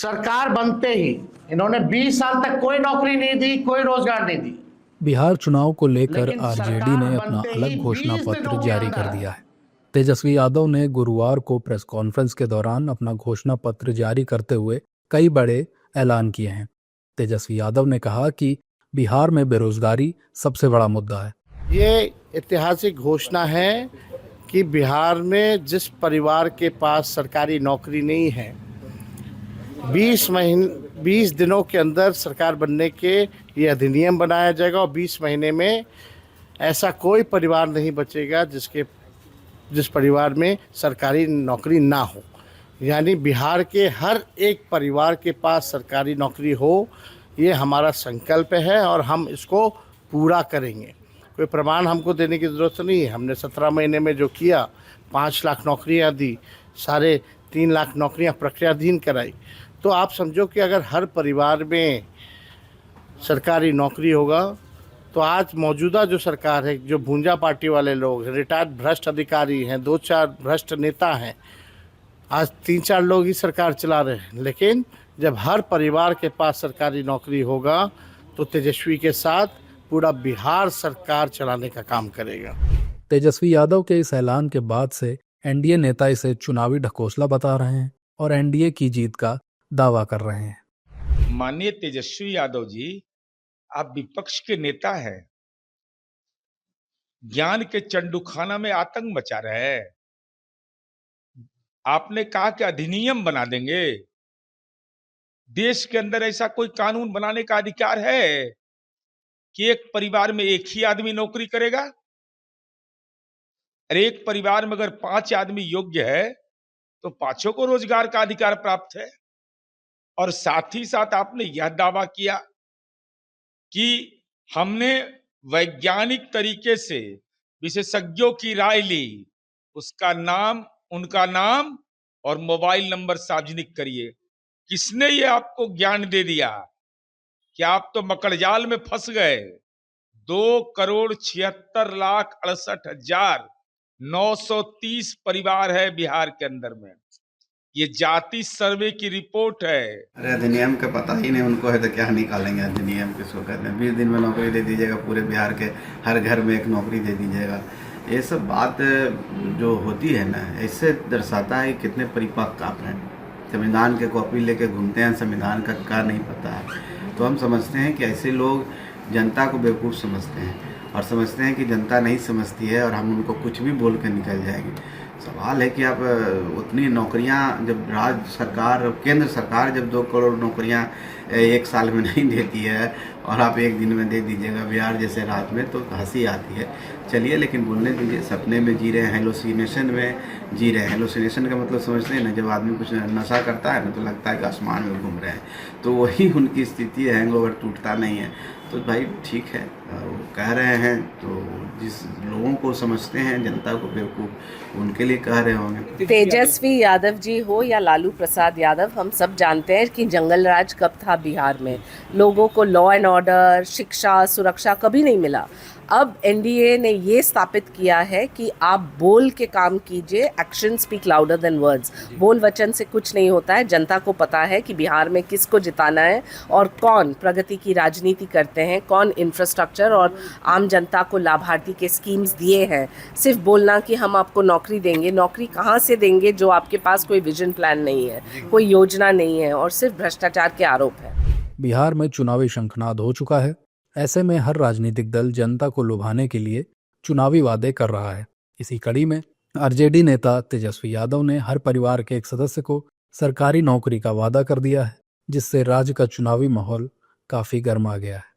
सरकार बनते ही इन्होंने 20 साल तक कोई नौकरी नहीं दी, कोई रोजगार नहीं दी। बिहार चुनाव को लेकर लेकिन आरजेडी ने सरकार अपना बनते अलग ही घोषणा 20 पत्र दिनों के जारी कर अंदर दिया है। तेजस्वी यादव ने गुरुवार को प्रेस कॉन्फ्रेंस के दौरान अपना घोषणा पत्र जारी करते हुए कई बड़े ऐलान किए हैं। तेजस्वी यादव ने कहा कि बिहार में बेरोजगारी सबसे बड़ा मुद्दा है। ये ऐतिहासिक घोषणा है कि बिहार में जिस परिवार के पास सरकारी नौकरी नहीं है, 20 दिनों के अंदर सरकार बनने के ये अधिनियम बनाया जाएगा और 20 महीने में ऐसा कोई परिवार नहीं बचेगा जिस परिवार में सरकारी नौकरी ना हो। यानी बिहार के हर एक परिवार के पास सरकारी नौकरी हो, ये हमारा संकल्प है और हम इसको पूरा करेंगे। कोई प्रमाण हमको देने की ज़रूरत नहीं है। हमने 17 महीने में जो किया, 5 लाख नौकरियां दी, 3.5 लाख नौकरियां प्रक्रियाधीन कराई। तो आप समझो कि अगर हर परिवार में सरकारी नौकरी होगा तो आज मौजूदा जो सरकार है, जो भूंजा पार्टी वाले लोग, रिटायर्ड भ्रष्ट अधिकारी हैं, 2-4 भ्रष्ट नेता हैं, आज 3-4 लोग ही सरकार चला रहे हैं। लेकिन जब हर परिवार के पास सरकारी नौकरी होगा तो तेजस्वी के साथ पूरा बिहार सरकार चलाने का काम करेगा। तेजस्वी यादव के इस ऐलान के बाद से एनडीए नेता इसे चुनावी ढकोसला बता रहे हैं और एनडीए की जीत का दावा कर रहे हैं। माननीय तेजस्वी यादव जी, आप विपक्ष के नेता हैं, ज्ञान के चंडूखाना में आतंक मचा रहे हैं। आपने कहा कि अधिनियम बना देंगे। देश के अंदर ऐसा कोई कानून बनाने का अधिकार है कि एक परिवार में एक ही आदमी नौकरी करेगा? अरे एक परिवार में अगर 5 आदमी योग्य है तो 5 को रोजगार का अधिकार प्राप्त है। और साथ ही साथ आपने यह दावा किया कि हमने वैज्ञानिक तरीके से विशेषज्ञों की राय ली, उसका नाम, उनका नाम और मोबाइल नंबर सार्वजनिक करिए। किसने ये आपको ज्ञान दे दिया कि आप तो मकड़जाल में फंस गए? 2,76,68,930 परिवार है बिहार के अंदर में। ये जाति सर्वे की रिपोर्ट है। अरे अधिनियम का पता ही नहीं उनको है तो क्या निकालेंगे अधिनियम किसको कहते हैं। 20 दिन में नौकरी दे दीजिएगा, पूरे बिहार के हर घर में एक नौकरी दे दीजिएगा। ये सब बात जो होती है ना, इससे दर्शाता है कितने परिपक्व आप हैं। संविधान के कॉपी लेके घूमते हैं, संविधान का क्या नहीं पता है। तो हम समझते हैं कि ऐसे लोग जनता को बेवकूफ़ समझते हैं और समझते हैं कि जनता नहीं समझती है और हम उनको कुछ भी बोल कर निकल जाएंगे। सवाल है कि आप उतनी नौकरियां जब राज्य सरकार, केंद्र सरकार जब 2 करोड़ नौकरियां एक साल में नहीं देती है और आप एक दिन में दे दीजिएगा बिहार जैसे राज्य में, तो हंसी आती है। चलिए लेकिन बोलने दीजिए। सपने में जी रहे हैं, हेलोसिनेशन में जी रहे हैं। हेलोसिनेशन का मतलब समझते हैं ना, जब आदमी कुछ नशा करता है ना तो लगता है कि आसमान में घूम रहे हैं, तो वही उनकी स्थिति है। हैंगओवर टूटता नहीं है। तो भाई ठीक है, वो कह रहे हैं तो जिस लोगों को समझते हैं जनता को बेवकूफ़, उनके लिए कह रहे होंगे। तेजस्वी यादव जी हो या लालू प्रसाद यादव, हम सब जानते हैं कि जंगल राज कब था बिहार में। लोगों को लॉ एंड ऑर्डर, शिक्षा, सुरक्षा कभी नहीं मिला। अब एनडीए ने ये स्थापित किया है कि आप बोल के काम कीजिए, action speak louder than words. बोल वचन से कुछ नहीं होता है। जनता को पता है कि बिहार में किसको जिताना है और कौन प्रगति की राजनीति करते हैं, कौन इंफ्रास्ट्रक्चर और आम जनता को लाभार्थी के स्कीम्स दिए हैं। सिर्फ बोलना कि हम आपको नौकरी देंगे, नौकरी कहाँ से देंगे जो आपके पास कोई विजन प्लान नहीं है, कोई योजना नहीं है और सिर्फ भ्रष्टाचार के आरोप है। बिहार में चुनावी शंखनाद हो चुका है। ऐसे में हर राजनीतिक दल जनता को लुभाने के लिए चुनावी वादे कर रहा है। इसी कड़ी में आरजेडी नेता तेजस्वी यादव ने हर परिवार के एक सदस्य को सरकारी नौकरी का वादा कर दिया है, जिससे राज्य का चुनावी माहौल काफी गर्मा गया है।